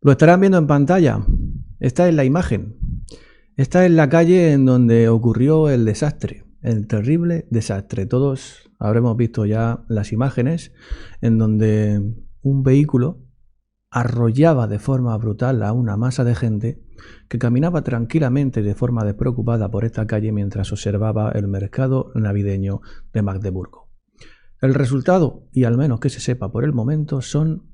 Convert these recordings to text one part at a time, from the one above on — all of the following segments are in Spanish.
Lo estarán viendo en pantalla. Esta es la imagen. Esta es la calle en donde ocurrió el desastre, el terrible desastre. Todos habremos visto ya las imágenes en donde un vehículo arrollaba de forma brutal a una masa de gente que caminaba tranquilamente de forma despreocupada por esta calle mientras observaba el mercado navideño de Magdeburgo. El resultado, y al menos que se sepa por el momento, son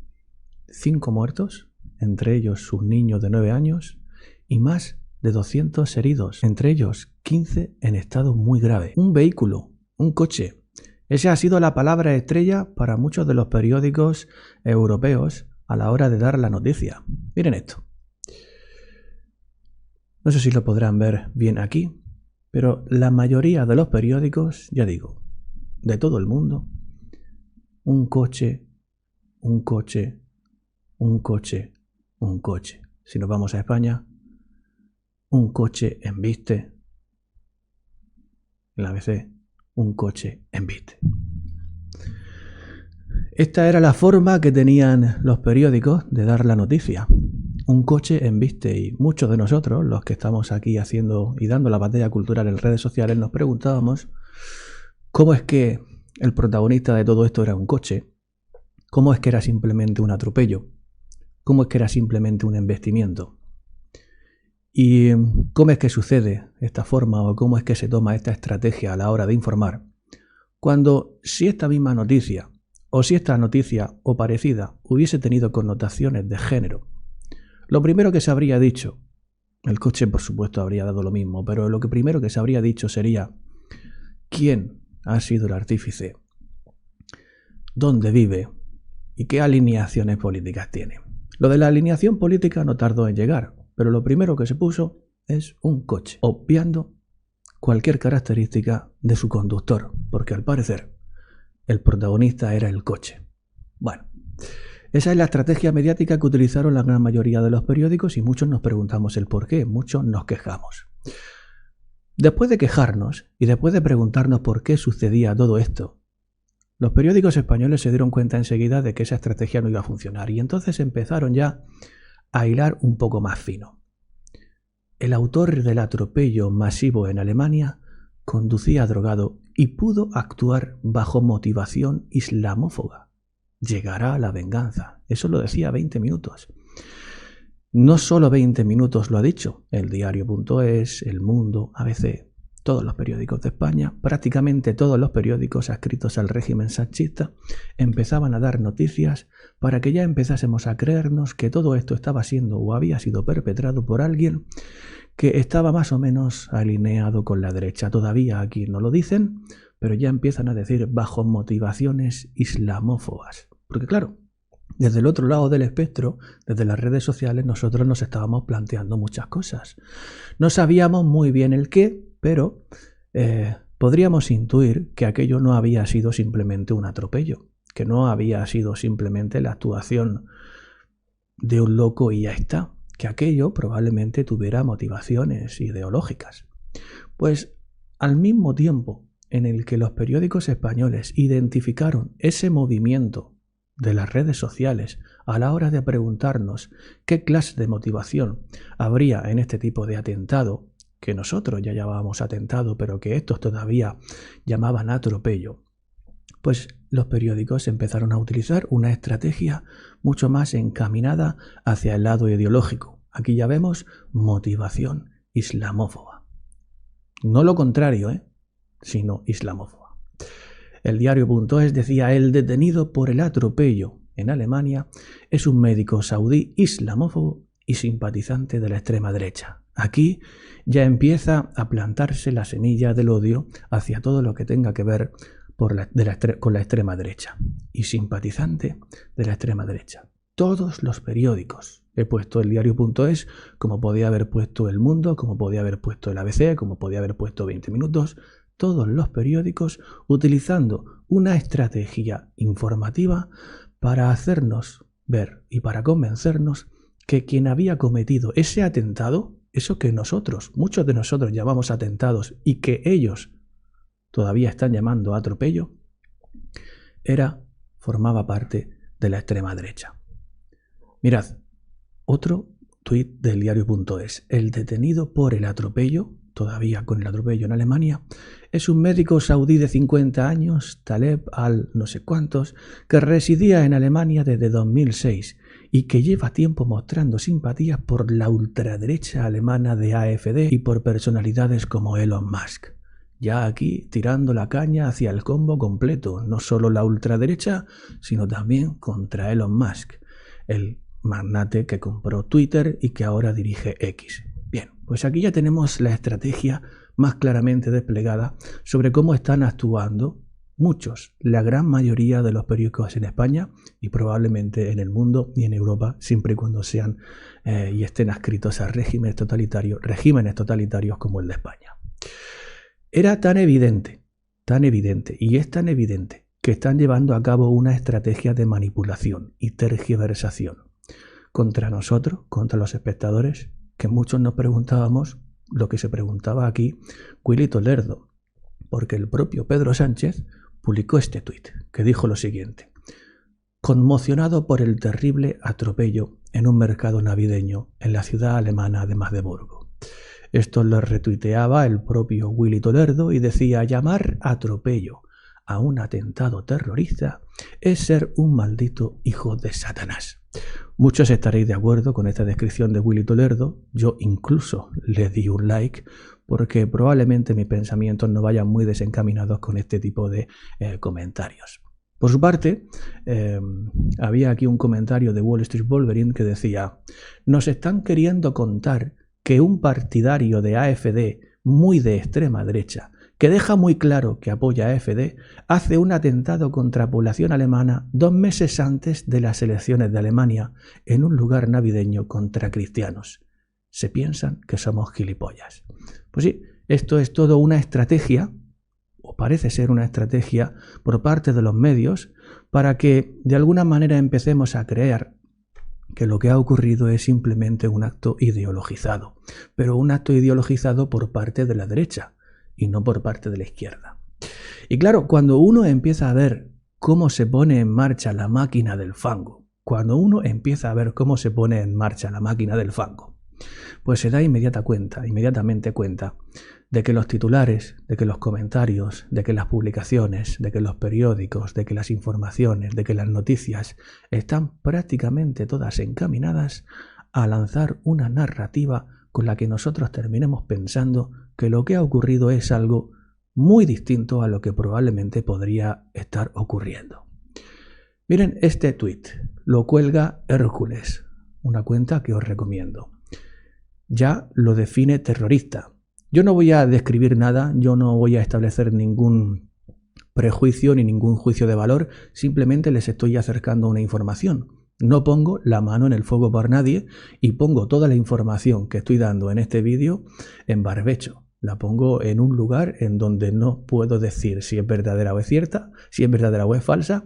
5 muertos, entre ellos sus niños de 9 años, y más de 200 heridos, entre ellos 15 en estado muy grave. Un vehículo, un coche. Esa ha sido la palabra estrella para muchos de los periódicos europeos a la hora de dar la noticia. Miren esto. No sé si lo podrán ver bien aquí, pero la mayoría de los periódicos, ya digo, de todo el mundo, un coche, un coche, un coche, un coche. Si nos vamos a España, un coche embiste. En la ABC, un coche embiste. Esta era la forma que tenían los periódicos de dar la noticia. Un coche embiste, y muchos de nosotros, los que estamos aquí haciendo y dando la batalla cultural en redes sociales, nos preguntábamos cómo es que el protagonista de todo esto era un coche, cómo es que era simplemente un atropello, cómo es que era simplemente un embestimiento. ¿Y cómo es que sucede esta forma o cómo es que se toma esta estrategia a la hora de informar? Cuando si esta misma noticia o si esta noticia o parecida hubiese tenido connotaciones de género, lo primero que se habría dicho, el coche por supuesto habría dado lo mismo, pero lo que primero que se habría dicho sería quién ha sido el artífice, dónde vive y qué alineaciones políticas tiene. Lo de la alineación política no tardó en llegar, pero lo primero que se puso es un coche, obviando cualquier característica de su conductor, porque al parecer el protagonista era el coche. Bueno, esa es la estrategia mediática que utilizaron la gran mayoría de los periódicos y muchos nos preguntamos el por qué, muchos nos quejamos. Después de quejarnos y después de preguntarnos por qué sucedía todo esto, los periódicos españoles se dieron cuenta enseguida de que esa estrategia no iba a funcionar y entonces empezaron ya a hilar un poco más fino. El autor del atropello masivo en Alemania conducía drogado y pudo actuar bajo motivación islamófoba. Llegará a la venganza. Eso lo decía 20 minutos. No solo 20 minutos lo ha dicho. El Diario.es, El Mundo, ABC, todos los periódicos de España, prácticamente todos los periódicos adscritos al régimen sanchista, empezaban a dar noticias para que ya empezásemos a creernos que todo esto estaba siendo o había sido perpetrado por alguien que estaba más o menos alineado con la derecha. Todavía aquí no lo dicen, pero ya empiezan a decir bajo motivaciones islamófobas. Porque claro, desde el otro lado del espectro, desde las redes sociales, nosotros nos estábamos planteando muchas cosas. No sabíamos muy bien el qué, pero podríamos intuir que aquello no había sido simplemente un atropello, que no había sido simplemente la actuación de un loco y ya está, que aquello probablemente tuviera motivaciones ideológicas. Pues al mismo tiempo en el que los periódicos españoles identificaron ese movimiento de las redes sociales a la hora de preguntarnos qué clase de motivación habría en este tipo de atentado, que nosotros ya llamábamos atentado, pero que estos todavía llamaban atropello, pues los periódicos empezaron a utilizar una estrategia mucho más encaminada hacia el lado ideológico. Aquí ya vemos motivación islamófoba. No lo contrario, sino islamófoba. El Diario.es decía: el detenido por el atropello en Alemania es un médico saudí islamófobo y simpatizante de la extrema derecha. Aquí ya empieza a plantarse la semilla del odio hacia todo lo que tenga que ver con la extrema derecha y simpatizante de la extrema derecha. Todos los periódicos, he puesto el Diario.es como podía haber puesto El Mundo, como podía haber puesto el ABC, como podía haber puesto 20 minutos, todos los periódicos utilizando una estrategia informativa para hacernos ver y para convencernos que quien había cometido ese atentado, eso que nosotros, muchos de nosotros llamamos atentados y que ellos todavía están llamando atropello, formaba parte de la extrema derecha. Mirad, Otro tuit del diario.es. El detenido por el atropello, todavía con el atropello en Alemania, es un médico saudí de 50 años, Taleb al no sé cuántos, que residía en Alemania desde 2006 y que lleva tiempo mostrando simpatías por la ultraderecha alemana de AfD y por personalidades como Elon Musk. Ya aquí tirando la caña hacia el combo completo, no solo la ultraderecha, sino también contra Elon Musk, el magnate que compró Twitter y que ahora dirige X. Bien, pues aquí ya tenemos la estrategia más claramente desplegada sobre cómo están actuando muchos, la gran mayoría de los periódicos en España y probablemente en el mundo y en Europa, siempre y cuando sean y estén adscritos a regímenes totalitarios como el de España. Era tan evidente, y es tan evidente que están llevando a cabo una estrategia de manipulación y tergiversación contra nosotros, contra los espectadores, que muchos nos preguntábamos lo que se preguntaba aquí Willy Lerdo, porque el propio Pedro Sánchez publicó este tuit que dijo lo siguiente: conmocionado por el terrible atropello en un mercado navideño en la ciudad alemana de Magdeburgo. Esto lo retuiteaba el propio Willy Lerdo y decía: llamar atropello a un atentado terrorista es ser un maldito hijo de Satanás. Muchos estaréis de acuerdo con esta descripción de Willy Lerdo. Yo incluso le di un like porque probablemente mis pensamientos no vayan muy desencaminados con este tipo de comentarios. Por su parte, había aquí un comentario de Wall Street Wolverine que decía: nos están queriendo contar que un partidario de AfD muy de extrema derecha, que deja muy claro que apoya a AfD, hace un atentado contra población alemana 2 meses antes de las elecciones de Alemania en un lugar navideño contra cristianos. Se piensan que somos gilipollas. Pues sí, esto es todo una estrategia, o parece ser una estrategia por parte de los medios, para que de alguna manera empecemos a creer que lo que ha ocurrido es simplemente un acto ideologizado, pero un acto ideologizado por parte de la derecha y no por parte de la izquierda. Y claro, cuando uno empieza a ver cómo se pone en marcha la máquina del fango, pues se da inmediatamente cuenta de que los titulares, de que los comentarios, de que las publicaciones, de que los periódicos, de que las informaciones, de que las noticias están prácticamente todas encaminadas a lanzar una narrativa con la que nosotros terminemos pensando que lo que ha ocurrido es algo muy distinto a lo que probablemente podría estar ocurriendo. Miren este tuit, lo cuelga Hércules, una cuenta que os recomiendo. Ya lo define terrorista. Yo no voy a describir nada, yo no voy a establecer ningún prejuicio ni ningún juicio de valor, simplemente les estoy acercando una información. No pongo la mano en el fuego por nadie y pongo toda la información que estoy dando en este vídeo en barbecho. La pongo en un lugar en donde no puedo decir si es verdadera o es cierta, si es verdadera o es falsa,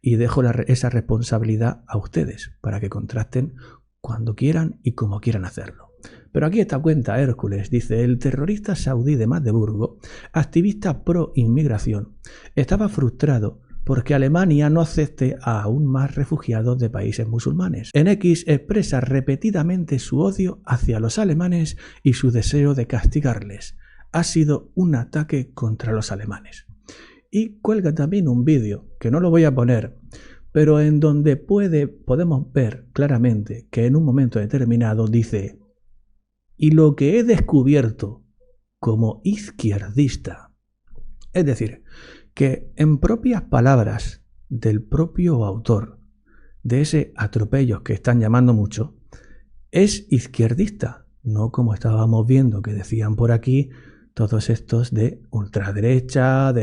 y dejo esa responsabilidad a ustedes para que contrasten cuando quieran y como quieran hacerlo. Pero aquí esta cuenta Hércules dice: el terrorista saudí de Magdeburgo, activista pro inmigración, estaba frustrado porque Alemania no acepte a aún más refugiados de países musulmanes. En X expresa repetidamente su odio hacia los alemanes y su deseo de castigarles. Ha sido un ataque contra los alemanes. Y cuelga también un vídeo, que no lo voy a poner, pero en donde podemos ver claramente que en un momento determinado dice: y lo que he descubierto como izquierdista, es decir, que en propias palabras del propio autor de ese atropello que están llamando mucho, es izquierdista, no como estábamos viendo que decían por aquí todos estos de ultraderecha,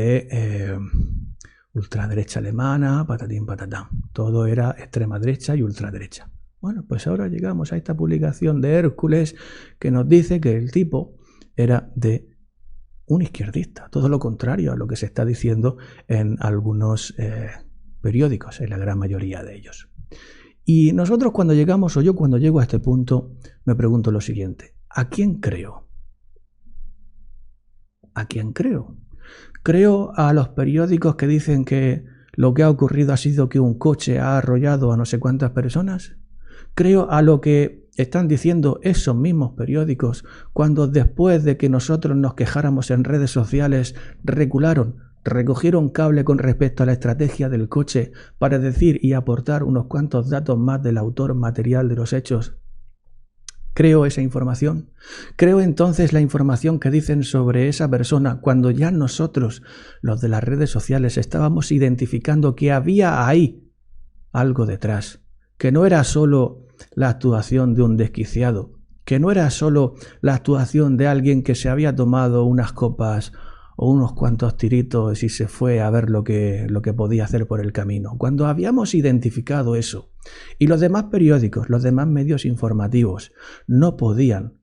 ultraderecha alemana, patatín patatán. Todo era extrema derecha y ultraderecha. Bueno, pues ahora llegamos a esta publicación de Hércules que nos dice que el tipo era de un izquierdista, todo lo contrario a lo que se está diciendo en algunos periódicos, en la gran mayoría de ellos. Y nosotros cuando llegamos, o yo cuando llego a este punto, me pregunto lo siguiente: ¿a quién creo? ¿A quién creo? ¿Creo a los periódicos que dicen que lo que ha ocurrido ha sido que un coche ha arrollado a no sé cuántas personas? Creo a lo que están diciendo esos mismos periódicos cuando después de que nosotros nos quejáramos en redes sociales recogieron cable con respecto a la estrategia del coche para decir y aportar unos cuantos datos más del autor material de los hechos. ¿Creo esa información? ¿Creo entonces la información que dicen sobre esa persona cuando ya nosotros, los de las redes sociales, estábamos identificando que había ahí algo detrás? Que no era solo la actuación de un desquiciado, que no era solo la actuación de alguien que se había tomado unas copas o unos cuantos tiritos y se fue a ver lo que podía hacer por el camino. Cuando habíamos identificado eso y los demás periódicos, los demás medios informativos no podían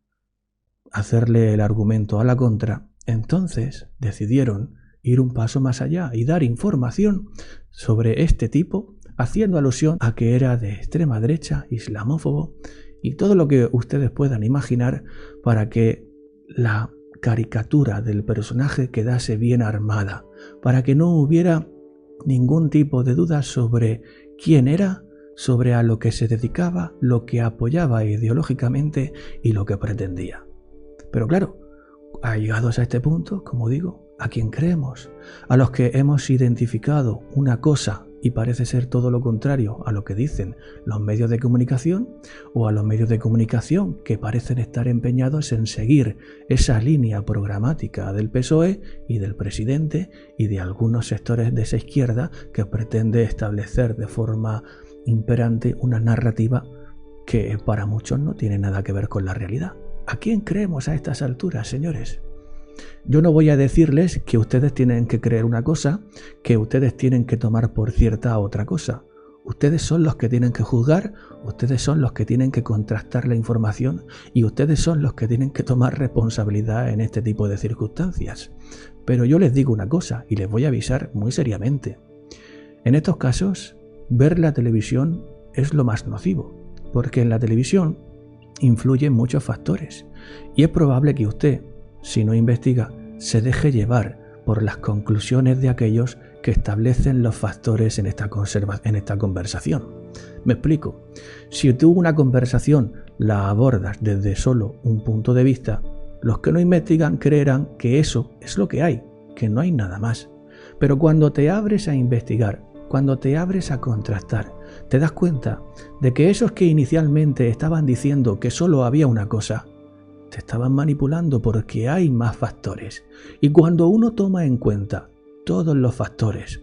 hacerle el argumento a la contra, entonces decidieron ir un paso más allá y dar información sobre este tipo, haciendo alusión a que era de extrema derecha, islamófobo y todo lo que ustedes puedan imaginar para que la caricatura del personaje quedase bien armada, para que no hubiera ningún tipo de duda sobre quién era, sobre a lo que se dedicaba, lo que apoyaba ideológicamente y lo que pretendía. Pero claro, llegados a este punto, como digo, ¿a quién creemos? A los que hemos identificado una cosa y parece ser todo lo contrario a lo que dicen los medios de comunicación, o a los medios de comunicación que parecen estar empeñados en seguir esa línea programática del PSOE y del presidente y de algunos sectores de esa izquierda que pretende establecer de forma imperante una narrativa que para muchos no tiene nada que ver con la realidad. ¿A quién creemos a estas alturas, señores? Yo no voy a decirles que ustedes tienen que creer una cosa, que ustedes tienen que tomar por cierta otra cosa. Ustedes son los que tienen que juzgar, ustedes son los que tienen que contrastar la información y ustedes son los que tienen que tomar responsabilidad en este tipo de circunstancias. Pero yo les digo una cosa y les voy a avisar muy seriamente. En estos casos, ver la televisión es lo más nocivo, porque en la televisión influyen muchos factores y es probable que usted, si no investiga, se deje llevar por las conclusiones de aquellos que establecen los factores en esta conversación. Me explico. Si tú una conversación la abordas desde solo un punto de vista, los que no investigan creerán que eso es lo que hay, que no hay nada más. Pero cuando te abres a investigar, cuando te abres a contrastar, te das cuenta de que esos que inicialmente estaban diciendo que solo había una cosa, te estaban manipulando porque hay más factores. Y cuando uno toma en cuenta todos los factores,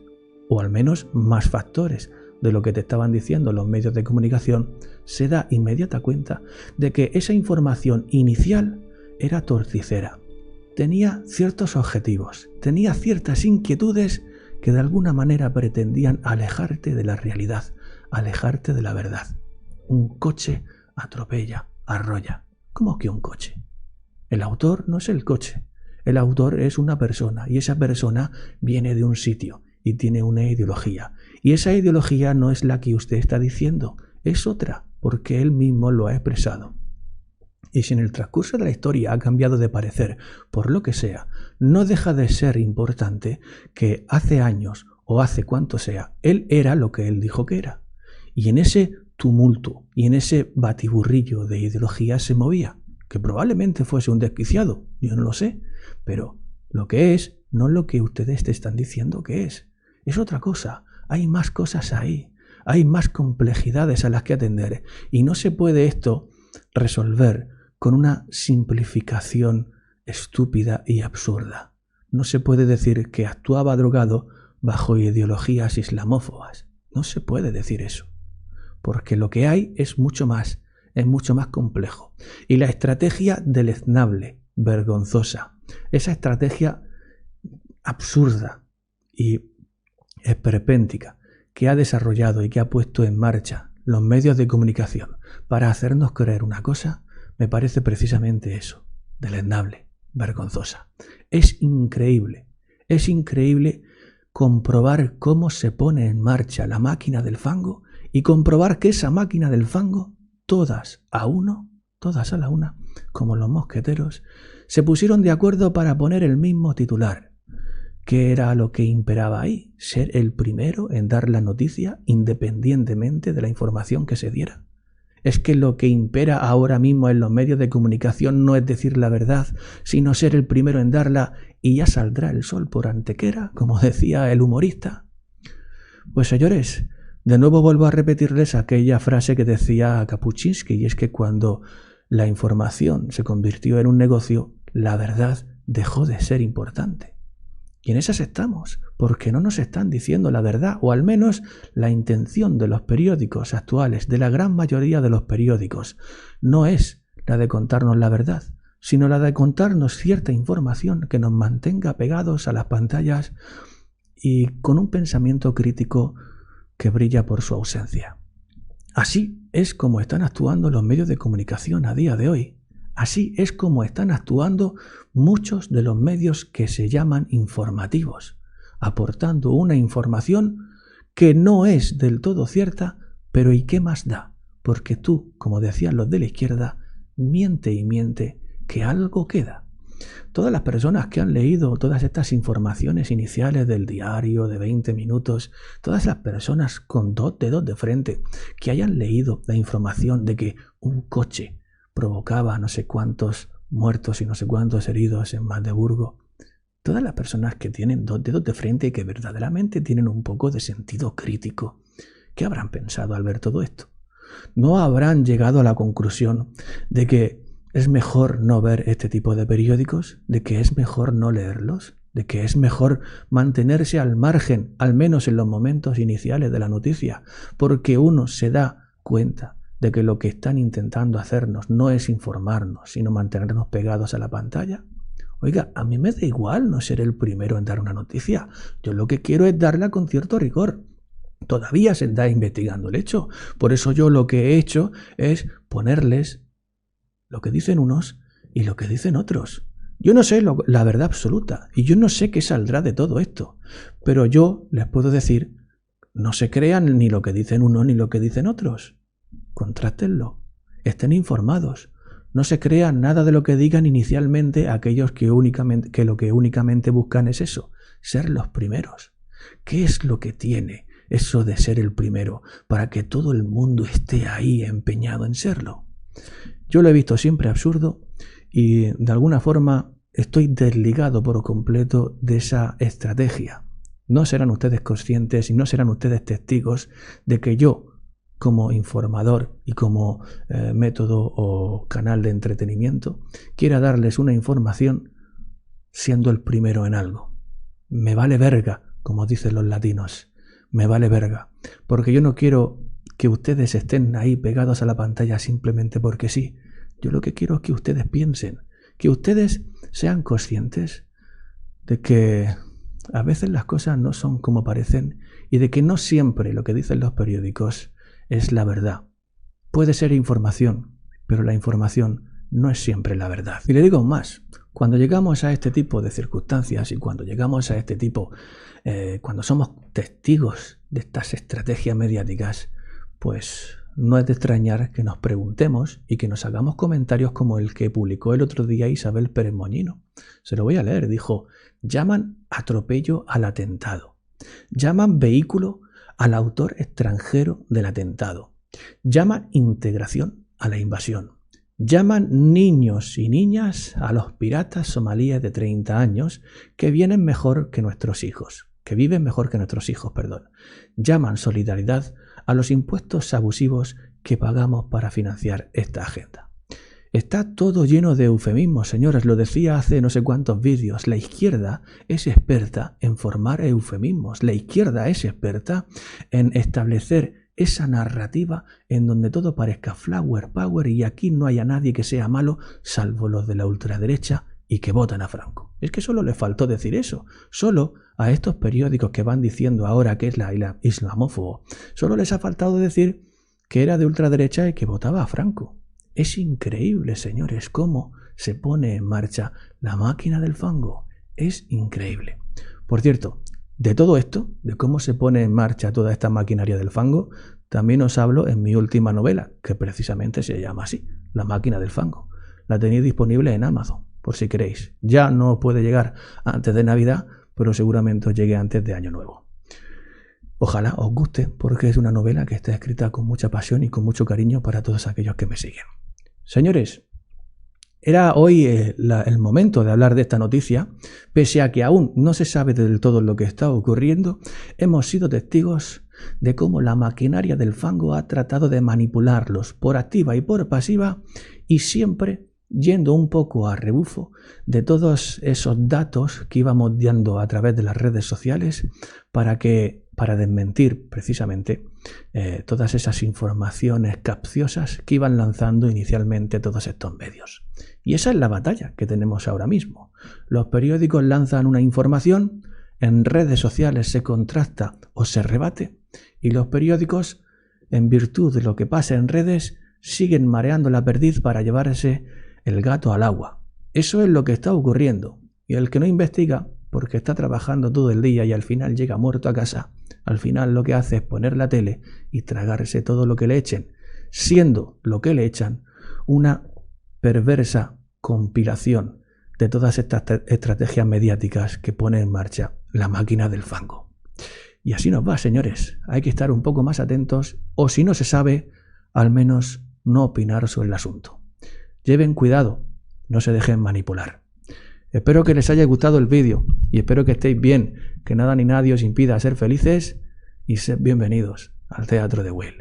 o al menos más factores de lo que te estaban diciendo los medios de comunicación, se da inmediata cuenta de que esa información inicial era torticera. Tenía ciertos objetivos, tenía ciertas inquietudes que de alguna manera pretendían alejarte de la realidad, alejarte de la verdad. Un coche atropella, arrolla. ¿Cómo que un coche? El autor no es el coche. El autor es una persona y esa persona viene de un sitio y tiene una ideología. Y esa ideología no es la que usted está diciendo, es otra, porque él mismo lo ha expresado. Y si en el transcurso de la historia ha cambiado de parecer, por lo que sea, no deja de ser importante que hace años o hace cuanto sea, él era lo que él dijo que era. Y en ese tumulto y en ese batiburrillo de ideología se movía, que probablemente fuese un desquiciado, yo no lo sé, pero lo que es no es lo que ustedes te están diciendo que es otra cosa, hay más cosas ahí, hay más complejidades a las que atender y no se puede esto resolver con una simplificación estúpida y absurda. No se puede decir que actuaba drogado bajo ideologías islamófobas, no se puede decir eso, porque lo que hay es mucho más complejo. Y la estrategia deleznable, vergonzosa, esa estrategia absurda y esperpéntica que ha desarrollado y que ha puesto en marcha los medios de comunicación para hacernos creer una cosa, me parece precisamente eso, deleznable, vergonzosa. Es increíble comprobar cómo se pone en marcha la máquina del fango y comprobar que esa máquina del fango, todas a la una, como los mosqueteros, se pusieron de acuerdo para poner el mismo titular. ¿Qué era lo que imperaba ahí? Ser el primero en dar la noticia independientemente de la información que se diera. Es que lo que impera ahora mismo en los medios de comunicación no es decir la verdad, sino ser el primero en darla y ya saldrá el sol por Antequera, como decía el humorista. Pues señores, de nuevo vuelvo a repetirles aquella frase que decía Kapuscinski, y es que cuando la información se convirtió en un negocio, la verdad dejó de ser importante. Y en esas estamos, porque no nos están diciendo la verdad, o al menos la intención de los periódicos actuales, de la gran mayoría de los periódicos, no es la de contarnos la verdad, sino la de contarnos cierta información que nos mantenga pegados a las pantallas y con un pensamiento crítico que brilla por su ausencia. Así es como están actuando los medios de comunicación a día de hoy. Así es como están actuando muchos de los medios que se llaman informativos, aportando una información que no es del todo cierta, pero ¿y qué más da? Porque tú, como decían los de la izquierda, miente y miente, que algo queda. Todas las personas que han leído todas estas informaciones iniciales del diario de 20 minutos, todas las personas con 2 dedos de frente que hayan leído la información de que un coche provocaba no sé cuántos muertos y no sé cuántos heridos en Magdeburgo, todas las personas que tienen 2 dedos de frente y que verdaderamente tienen un poco de sentido crítico, ¿qué habrán pensado al ver todo esto? ¿No habrán llegado a la conclusión de que es mejor no ver este tipo de periódicos, de que es mejor no leerlos, de que es mejor mantenerse al margen, al menos en los momentos iniciales de la noticia, porque uno se da cuenta de que lo que están intentando hacernos no es informarnos, sino mantenernos pegados a la pantalla? Oiga, a mí me da igual no ser el primero en dar una noticia. Yo lo que quiero es darla con cierto rigor. Todavía se está investigando el hecho. Por eso yo lo que he hecho es ponerles lo que dicen unos y lo que dicen otros. Yo no sé la verdad absoluta y yo no sé qué saldrá de todo esto. Pero yo les puedo decir, no se crean ni lo que dicen unos ni lo que dicen otros. Contrástenlo, estén informados, no se crean nada de lo que digan inicialmente aquellos que lo que únicamente buscan es eso, ser los primeros. ¿Qué es lo que tiene eso de ser el primero para que todo el mundo esté ahí empeñado en serlo? Yo lo he visto siempre absurdo y de alguna forma estoy desligado por completo de esa estrategia. No serán ustedes conscientes y no serán ustedes testigos de que yo, como informador y como método o canal de entretenimiento, quiera darles una información siendo el primero en algo. Me vale verga, como dicen los latinos, me vale verga, porque yo no quiero que ustedes estén ahí pegados a la pantalla simplemente porque sí. Yo lo que quiero es que ustedes piensen, que ustedes sean conscientes de que a veces las cosas no son como parecen y de que no siempre lo que dicen los periódicos es la verdad. Puede ser información, pero la información no es siempre la verdad. Y le digo más, cuando llegamos a este tipo de circunstancias y cuando llegamos a este tipo, cuando somos testigos de estas estrategias mediáticas, pues no es de extrañar que nos preguntemos y que nos hagamos comentarios como el que publicó el otro día Isabel Pérez Moñino. Se lo voy a leer, dijo, llaman atropello al atentado, llaman vehículo al autor extranjero del atentado, llaman integración a la invasión, llaman niños y niñas a los piratas somalíes de 30 años que vienen mejor que nuestros hijos, que viven mejor que nuestros hijos, perdón. Llaman solidaridad a los impuestos abusivos que pagamos para financiar esta agenda. Está todo lleno de eufemismos, señores, lo decía hace no sé cuántos vídeos. La izquierda es experta en formar eufemismos. La izquierda es experta en establecer esa narrativa en donde todo parezca flower power y aquí no haya nadie que sea malo salvo los de la ultraderecha y que votan a Franco. Es que solo le faltó decir eso. Solo a estos periódicos que van diciendo ahora que es la islamófobo, solo les ha faltado decir que era de ultraderecha y que votaba a Franco. Es increíble, señores, cómo se pone en marcha la máquina del fango. Es increíble. Por cierto, de todo esto, de cómo se pone en marcha toda esta maquinaria del fango, también os hablo en mi última novela, que precisamente se llama así, La máquina del fango. La tenéis disponible en Amazon, por si queréis. Ya no puede llegar antes de Navidad, pero seguramente os llegue antes de Año Nuevo. Ojalá os guste, porque es una novela que está escrita con mucha pasión y con mucho cariño para todos aquellos que me siguen. Señores, era hoy el momento de hablar de esta noticia. Pese a que aún no se sabe del todo lo que está ocurriendo, hemos sido testigos de cómo la maquinaria del fango ha tratado de manipularlos por activa y por pasiva, y siempre yendo un poco a rebufo de todos esos datos que íbamos dando a través de las redes sociales para desmentir precisamente todas esas informaciones capciosas que iban lanzando inicialmente todos estos medios. Y esa es la batalla que tenemos ahora mismo. Los periódicos lanzan una información, en redes sociales se contrasta o se rebate, y los periódicos, en virtud de lo que pasa en redes, siguen mareando la perdiz para llevarse el gato al agua. Eso es lo que está ocurriendo. Y el que no investiga, porque está trabajando todo el día y al final llega muerto a casa, al final lo que hace es poner la tele y tragarse todo lo que le echen, siendo lo que le echan una perversa compilación de todas estas estrategias mediáticas que pone en marcha la máquina del fango. Y así nos va, señores. Hay que estar un poco más atentos, o si no se sabe, al menos no opinar sobre el asunto. Lleven cuidado, no se dejen manipular. Espero que les haya gustado el vídeo y espero que estéis bien, que nada ni nadie os impida ser felices, y sed bienvenidos al Teatro de Will.